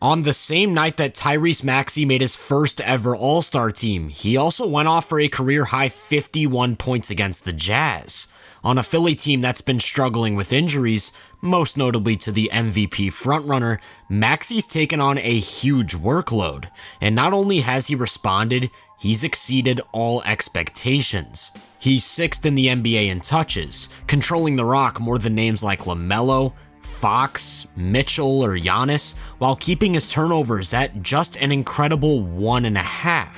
On the same night that Tyrese Maxey made his first ever All-Star team, he also went off for a career-high 51 points against the Jazz. On a Philly team that's been struggling with injuries, most notably to the MVP frontrunner, Maxey's taken on a huge workload, and not only has he responded, he's exceeded all expectations. He's 6th in the NBA in touches, controlling the rock more than names like LaMelo, Fox, Mitchell, or Giannis, while keeping his turnovers at just an incredible 1.5.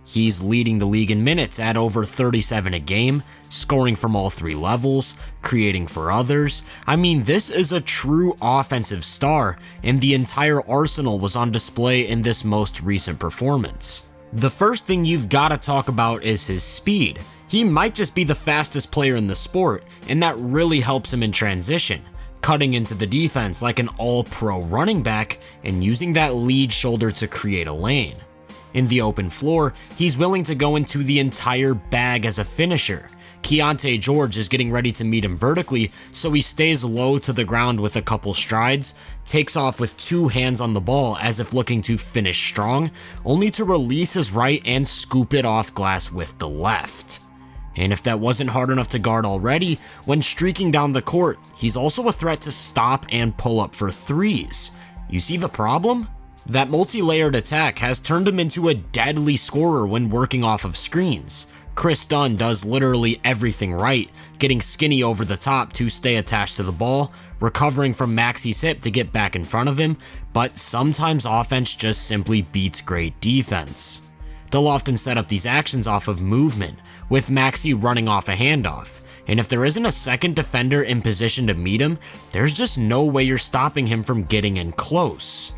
He's leading the league in minutes at over 37 a game, scoring from all 3 levels, creating for others. I mean, this is a true offensive star, and the entire arsenal was on display in this most recent performance. The first thing you've got to talk about is his speed. He might just be the fastest player in the sport, and that really helps him in transition, cutting into the defense like an all-pro running back and using that lead shoulder to create a lane. In the open floor, he's willing to go into the entire bag as a finisher. Keontae George is getting ready to meet him vertically, so he stays low to the ground with a couple strides, takes off with 2 hands on the ball as if looking to finish strong, only to release his right and scoop it off glass with the left. And if that wasn't hard enough to guard already, when streaking down the court, he's also a threat to stop and pull up for threes. You see the problem? That multi-layered attack has turned him into a deadly scorer when working off of screens. Chris Dunn does literally everything right, getting skinny over the top to stay attached to the ball, recovering from Maxey's hip to get back in front of him, but sometimes offense just simply beats great defense. They'll often set up these actions off of movement, with Maxey running off a handoff, and if there isn't a second defender in position to meet him, there's just no way you're stopping him from getting in close.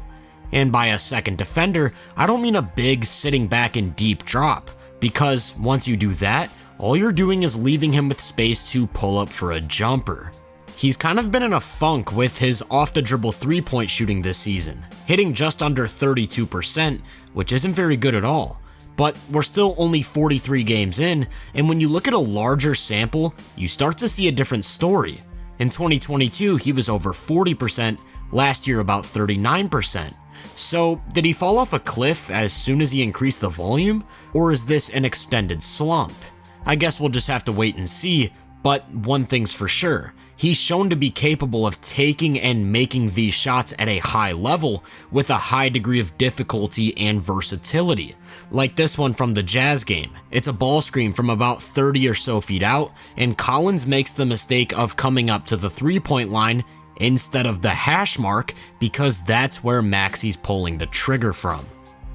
And by a second defender, I don't mean a big sitting back and deep drop, because once you do that, all you're doing is leaving him with space to pull up for a jumper. He's kind of been in a funk with his off-the-dribble 3-point shooting this season, hitting just under 32%, which isn't very good at all. But we're still only 43 games in, and when you look at a larger sample, you start to see a different story. In 2022, he was over 40%, last year about 39%. So, did he fall off a cliff as soon as he increased the volume, or is this an extended slump? I guess we'll just have to wait and see, but one thing's for sure. He's shown to be capable of taking and making these shots at a high level with a high degree of difficulty and versatility. Like this one from the Jazz game. It's a ball screen from about 30 or so feet out, and Collins makes the mistake of coming up to the 3-point line instead of the hash mark because that's where Maxey's pulling the trigger from.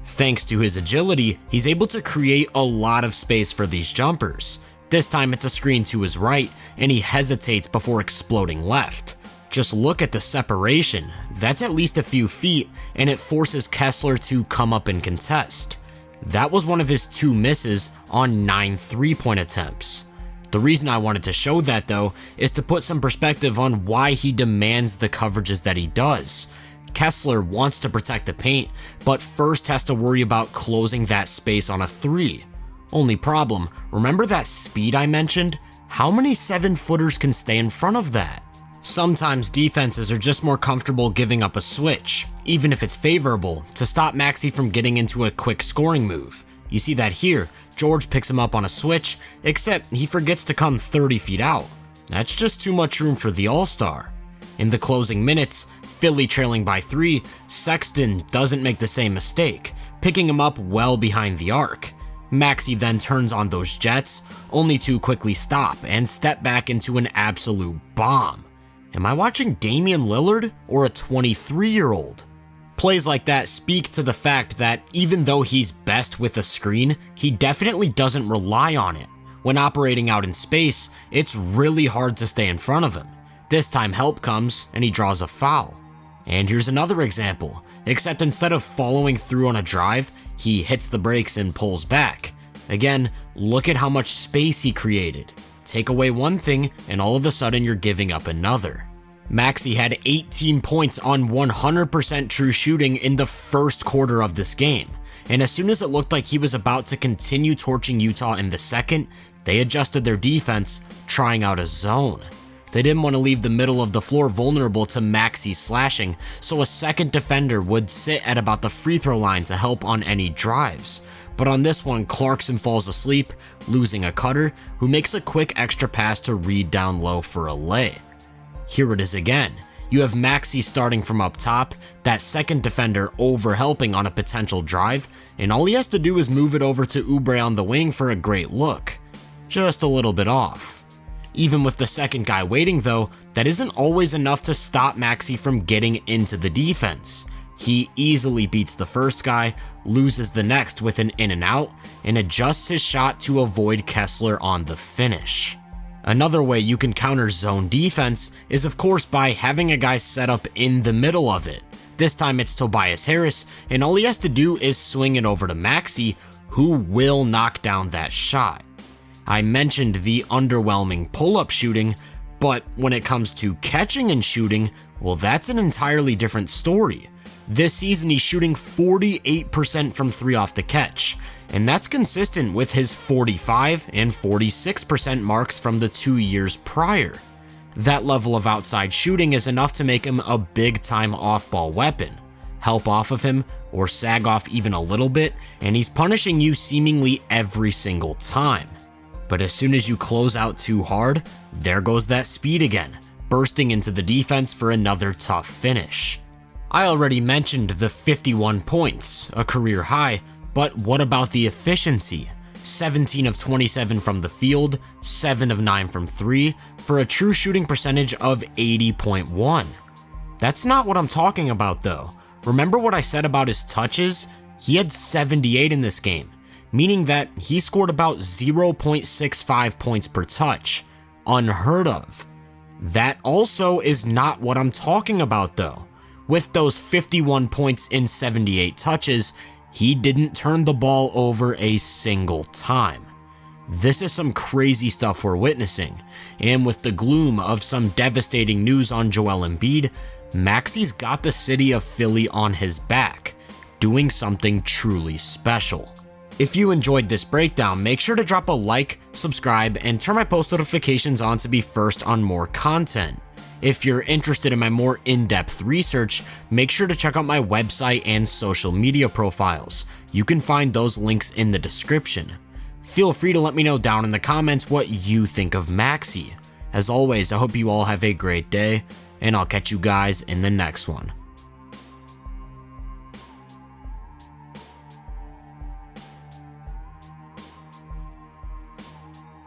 Thanks to his agility, he's able to create a lot of space for these jumpers. This time it's a screen to his right, and he hesitates before exploding left. Just look at the separation, that's at least a few feet, and it forces Kessler to come up and contest. That was one of his 2 misses on 9 3-point attempts. The reason I wanted to show that though, is to put some perspective on why he demands the coverages that he does. Kessler wants to protect the paint, but first has to worry about closing that space on a 3. Only problem, remember that speed I mentioned? How many 7-footers can stay in front of that? Sometimes defenses are just more comfortable giving up a switch, even if it's favorable, to stop Maxey from getting into a quick scoring move. You see that here, George picks him up on a switch, except he forgets to come 30 feet out. That's just too much room for the All-Star. In the closing minutes, Philly trailing by 3, Sexton doesn't make the same mistake, picking him up well behind the arc. Maxey then turns on those jets, only to quickly stop and step back into an absolute bomb. Am I watching Damian Lillard or a 23-year-old? Plays like that speak to the fact that even though he's best with a screen, he definitely doesn't rely on it. When operating out in space, it's really hard to stay in front of him. This time help comes and he draws a foul. And here's another example, except instead of following through on a drive, he hits the brakes and pulls back. Again, look at how much space he created. Take away one thing and all of a sudden you're giving up another. Maxey had 18 points on 100% true shooting in the first quarter of this game, and as soon as it looked like he was about to continue torching Utah in the second, they adjusted their defense, trying out a zone. They didn't want to leave the middle of the floor vulnerable to Maxey's slashing, so a second defender would sit at about the free throw line to help on any drives. But on this one, Clarkson falls asleep, losing a cutter, who makes a quick extra pass to Reed down low for a lay. Here it is again. You have Maxey starting from up top, that second defender over helping on a potential drive, and all he has to do is move it over to Oubre on the wing for a great look. Just a little bit off. Even with the second guy waiting though, that isn't always enough to stop Maxey from getting into the defense. He easily beats the first guy, loses the next with an in and out, and adjusts his shot to avoid Kessler on the finish. Another way you can counter zone defense is of course by having a guy set up in the middle of it. This time it's Tobias Harris, and all he has to do is swing it over to Maxey, who will knock down that shot. I mentioned the underwhelming pull-up shooting, but when it comes to catching and shooting, well, that's an entirely different story. This season he's shooting 48% from three off the catch, and that's consistent with his 45 and 46% marks from the 2 years prior. That level of outside shooting is enough to make him a big-time off-ball weapon. Help off of him, or sag off even a little bit, and he's punishing you seemingly every single time. But as soon as you close out too hard, there goes that speed again, bursting into the defense for another tough finish. I already mentioned the 51 points, a career high, but what about the efficiency? 17 of 27 from the field, 7 of 9 from 3, for a true shooting percentage of 80.1. That's not what I'm talking about though. Remember what I said about his touches? He had 78 in this game, meaning that he scored about 0.65 points per touch. Unheard of. That also is not what I'm talking about though. With those 51 points in 78 touches, he didn't turn the ball over a single time. This is some crazy stuff we're witnessing, and with the gloom of some devastating news on Joel Embiid, Maxey's got the city of Philly on his back, doing something truly special. If you enjoyed this breakdown, make sure to drop a like, subscribe, and turn my post notifications on to be first on more content. If you're interested in my more in-depth research, make sure to check out my website and social media profiles. You can find those links in the description. Feel free to let me know down in the comments what you think of Maxey. As always, I hope you all have a great day, and I'll catch you guys in the next one.